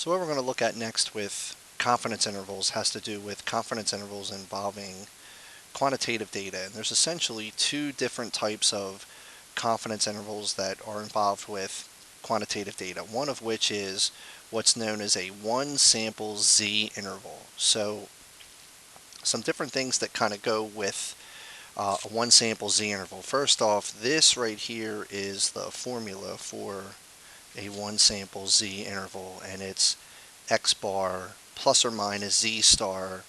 So what we're going to look at next with confidence intervals has to do with confidence intervals involving quantitative data. And there's essentially two different types of confidence intervals that are involved with quantitative data, one of which is what's known as a one sample Z interval. So some different things that kind of go with a one sample Z interval. First off, this right here is the formula for a one sample Z interval, and it's X bar plus or minus Z star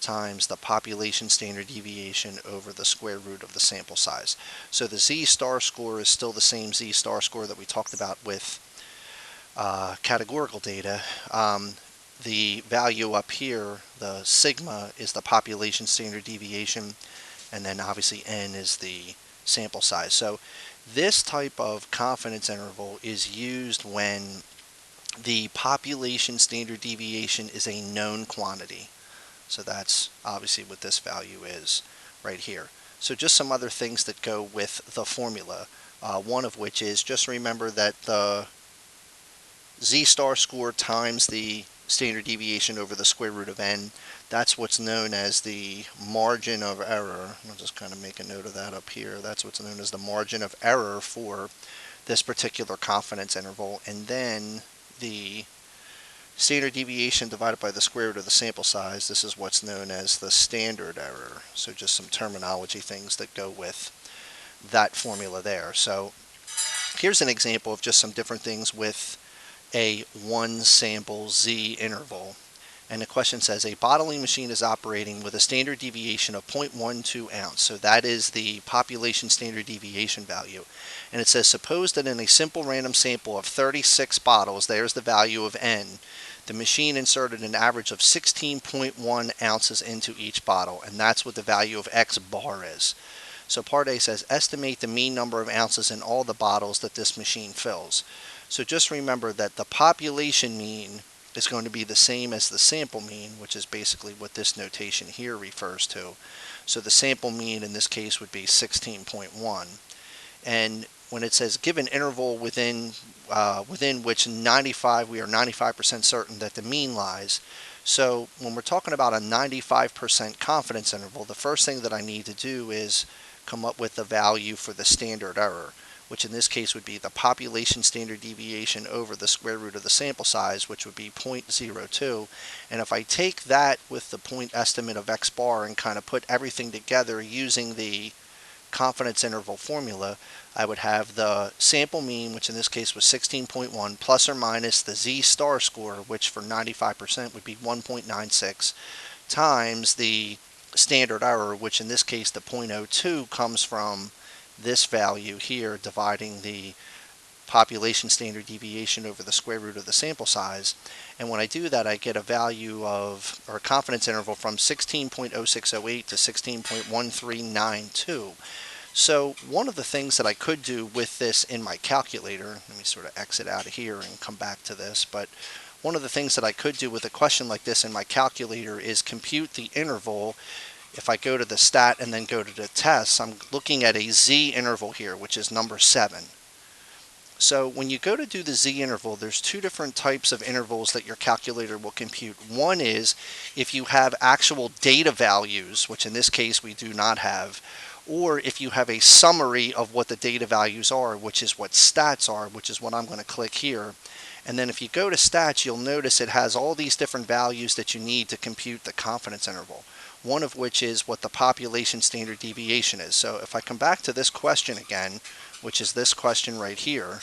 times the population standard deviation over the square root of the sample size. So the Z star score is still the same Z star score that we talked about with categorical data. The value up here, the sigma, is the population standard deviation, and then obviously n is the sample size. So this type of confidence interval is used when the population standard deviation is a known quantity. So that's obviously what this value is right here. So just some other things that go with the formula, one of which is just remember that the Z star score times the standard deviation over the square root of n, that's what's known as the margin of error. I'll just kind of make a note of that up here. That's what's known as the margin of error for this particular confidence interval. And then the standard deviation divided by the square root of the sample size, this is what's known as the standard error. So just some terminology things that go with that formula there. So here's an example of just some different things with a one sample Z interval. And the question says a bottling machine is operating with a standard deviation of 0.12 ounce. So that is the population standard deviation value. And it says suppose that in a simple random sample of 36 bottles, there's the value of N. The machine inserted an average of 16.1 ounces into each bottle, and that's what the value of X bar is. So part A says estimate the mean number of ounces in all the bottles that this machine fills. So just remember that the population mean is going to be the same as the sample mean, which is basically what this notation here refers to. So the sample mean in this case would be 16.1. And when it says given interval within which we are 95% certain that the mean lies. So when we're talking about a 95% confidence interval, the first thing that I need to do is come up with the value for the standard error, which in this case would be the population standard deviation over the square root of the sample size, which would be 0.02. And if I take that with the point estimate of X bar and kind of put everything together using the confidence interval formula, I would have the sample mean, which in this case was 16.1, plus or minus the Z star score, which for 95% would be 1.96, times the standard error, which in this case the 0.02 comes from this value here, dividing the population standard deviation over the square root of the sample size. And when I do that, I get a value of, or a confidence interval from 16.0608 to 16.1392. So one of the things that I could do with this in my calculator, let me sort of exit out of here and come back to this, but one of the things that I could do with a question like this in my calculator is compute the interval. If I go to the stat and then go to the tests, I'm looking at a Z interval here, which is number 7. So when you go to do the Z interval, there's two different types of intervals that your calculator will compute. One is if you have actual data values, which in this case we do not have, or if you have a summary of what the data values are, which is what stats are, which is what I'm going to click here. And then if you go to stats, you'll notice it has all these different values that you need to compute the confidence interval, one of which is what the population standard deviation is. So if I come back to this question again, which is this question right here,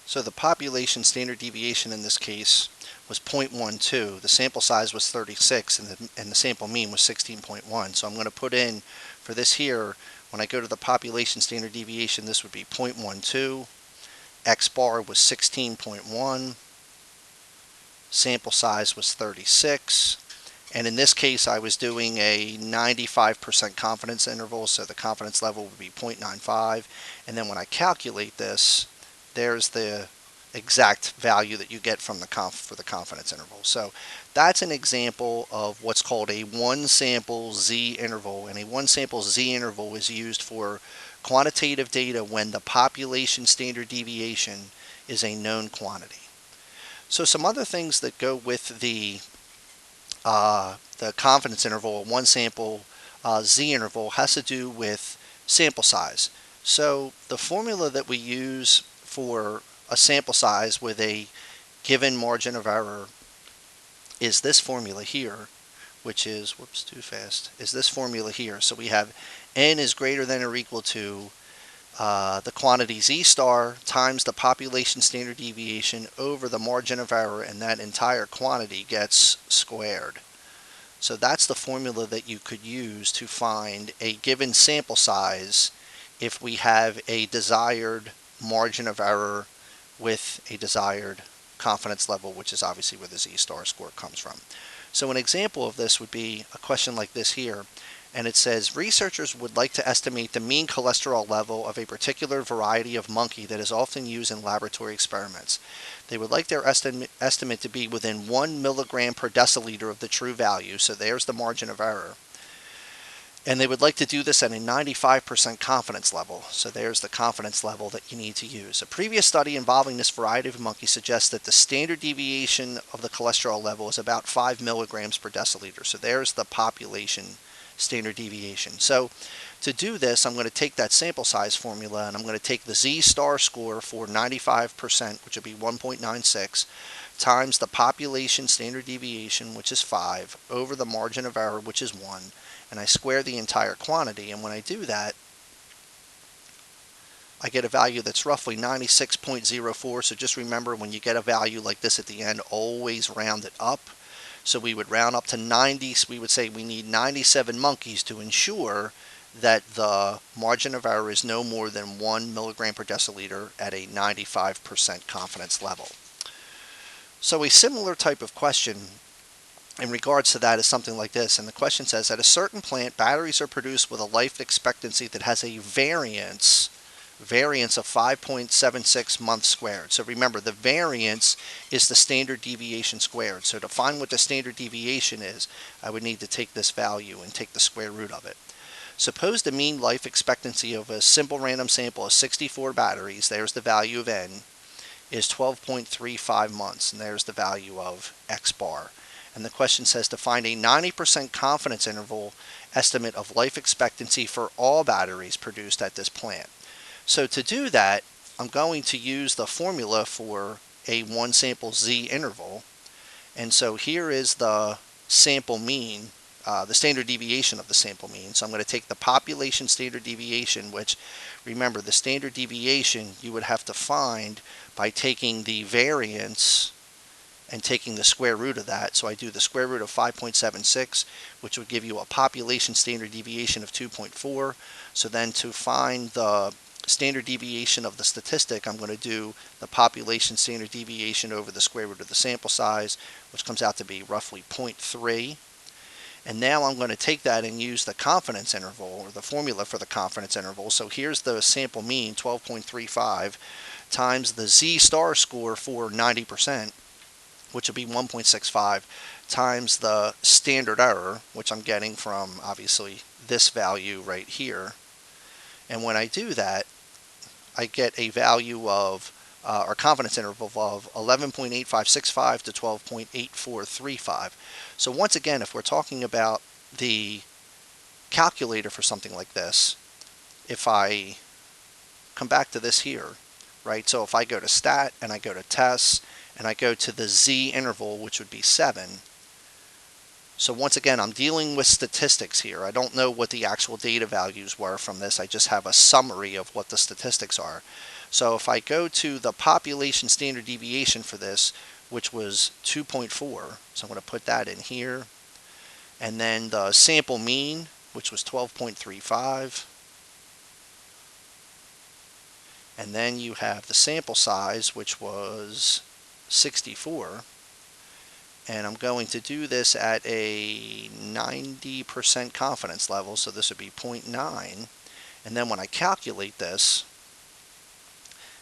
so the population standard deviation in this case was 0.12. The sample size was 36, and the sample mean was 16.1. So I'm going to put in for this here, when I go to the population standard deviation, this would be 0.12. X bar was 16.1. Sample size was 36. And in this case, I was doing a 95% confidence interval, so the confidence level would be 0.95. And then when I calculate this, there's the exact value that you get from the for the confidence interval. So that's an example of what's called a one sample Z interval, and a one sample Z interval is used for quantitative data when the population standard deviation is a known quantity. So some other things that go with the confidence interval, one sample Z interval, has to do with sample size. So the formula that we use for a sample size with a given margin of error is this formula here, which is, whoops, too fast, is this formula here. So we have n is greater than or equal to the quantity z star times the population standard deviation over the margin of error, and that entire quantity gets squared. So that's the formula that you could use to find a given sample size if we have a desired margin of error with a desired confidence level, which is obviously where the z-star score comes from. So an example of this would be a question like this here, and it says researchers would like to estimate the mean cholesterol level of a particular variety of monkey that is often used in laboratory experiments. They would like their estimate to be within 1 milligram per deciliter of the true value, so there's the margin of error. And they would like to do this at a 95% confidence level, so there's the confidence level that you need to use. A previous study involving this variety of monkey suggests that the standard deviation of the cholesterol level is about 5 milligrams per deciliter, so there's the population standard deviation. So to do this, I'm going to take that sample size formula and I'm going to take the z-star score for 95%, which would be 1.96, times the population standard deviation, which is 5, over the margin of error, which is 1, and I square the entire quantity. And when I do that, I get a value that's roughly 96.04. So just remember, when you get a value like this at the end, always round it up. So we would round up to 90. So we would say we need 97 monkeys to ensure that the margin of error is no more than 1 milligram per deciliter at a 95% confidence level. So a similar type of question in regards to that is something like this. And the question says, at a certain plant, batteries are produced with a life expectancy that has a variance of 5.76 months squared. So remember, the variance is the standard deviation squared. So to find what the standard deviation is, I would need to take this value and take the square root of it. Suppose the mean life expectancy of a simple random sample of 64 batteries, there's the value of n, is 12.35 months, and there's the value of x bar. And the question says to find a 90% confidence interval estimate of life expectancy for all batteries produced at this plant. So to do that, I'm going to use the formula for a one sample z interval. And so here is the sample mean, the standard deviation of the sample mean. So I'm going to take the population standard deviation, which, remember, the standard deviation you would have to find by taking the variance and taking the square root of that. So I do the square root of 5.76, which would give you a population standard deviation of 2.4. So then to find the standard deviation of the statistic, I'm going to do the population standard deviation over the square root of the sample size, which comes out to be roughly 0.3. And now I'm going to take that and use the confidence interval, or the formula for the confidence interval. So here's the sample mean, 12.35, times the z-star score for 90%, which would be 1.65, times the standard error, which I'm getting from, obviously, this value right here. And when I do that, I get a value of, or confidence interval of 11.8565 to 12.8435. So once again, if we're talking about the calculator for something like this, if I come back to this here, right? So if I go to stat and I go to tests and I go to the z interval, which would be 7. So once again, I'm dealing with statistics here. I don't know what the actual data values were from this. I just have a summary of what the statistics are. So if I go to the population standard deviation for this, which was 2.4, so I'm going to put that in here. And then the sample mean, which was 12.35. And then you have the sample size, which was 64. And I'm going to do this at a 90% confidence level, so this would be 0.9. And then when I calculate this,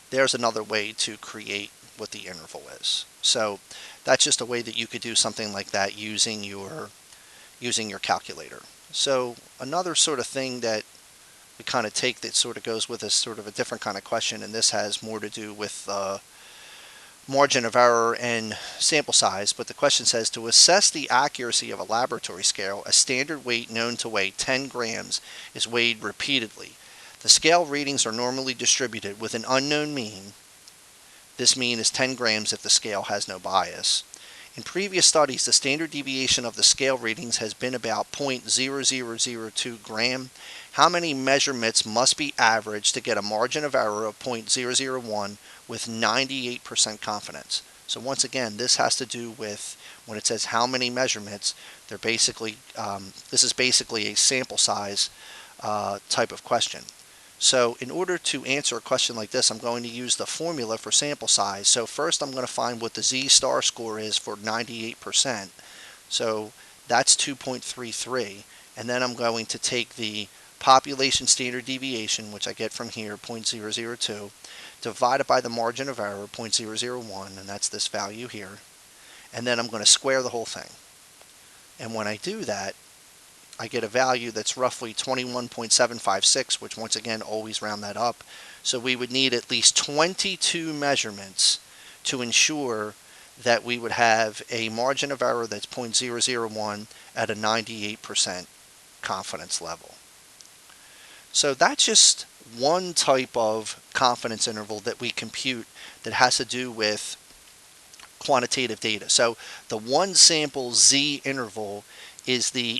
there's another way to create what the interval is. So that's just a way that you could do something like that using your calculator. So another sort of thing that we kind of take that sort of goes with this sort of a different kind of question, and this has more to do with margin of error and sample size, but the question says to assess the accuracy of a laboratory scale, a standard weight known to weigh 10 grams is weighed repeatedly. The scale readings are normally distributed with an unknown mean. This mean is 10 grams if the scale has no bias. In previous studies, the standard deviation of the scale readings has been about 0.0002 gram. How many measurements must be averaged to get a margin of error of 0.001 with 98% confidence? So once again, this has to do with when it says how many measurements, they're basically, this is basically a sample size type of question. So in order to answer a question like this, I'm going to use the formula for sample size. So first I'm going to find what the Z-star score is for 98%. So that's 2.33. And then I'm going to take the population standard deviation, which I get from here, 0.002, divide it by the margin of error, 0.001, and that's this value here. And then I'm going to square the whole thing. And when I do that, I get a value that's roughly 21.756, which once again, always round that up. So we would need at least 22 measurements to ensure that we would have a margin of error that's 0.001 at a 98% confidence level. So that's just one type of confidence interval that we compute that has to do with quantitative data. So the one sample Z interval is the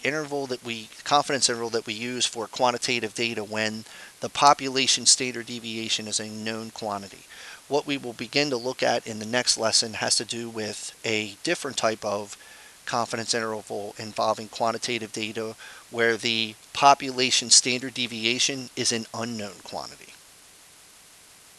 confidence interval that we use for quantitative data when the population standard deviation is a known quantity. What we will begin to look at in the next lesson has to do with a different type of confidence interval involving quantitative data where the population standard deviation is an unknown quantity.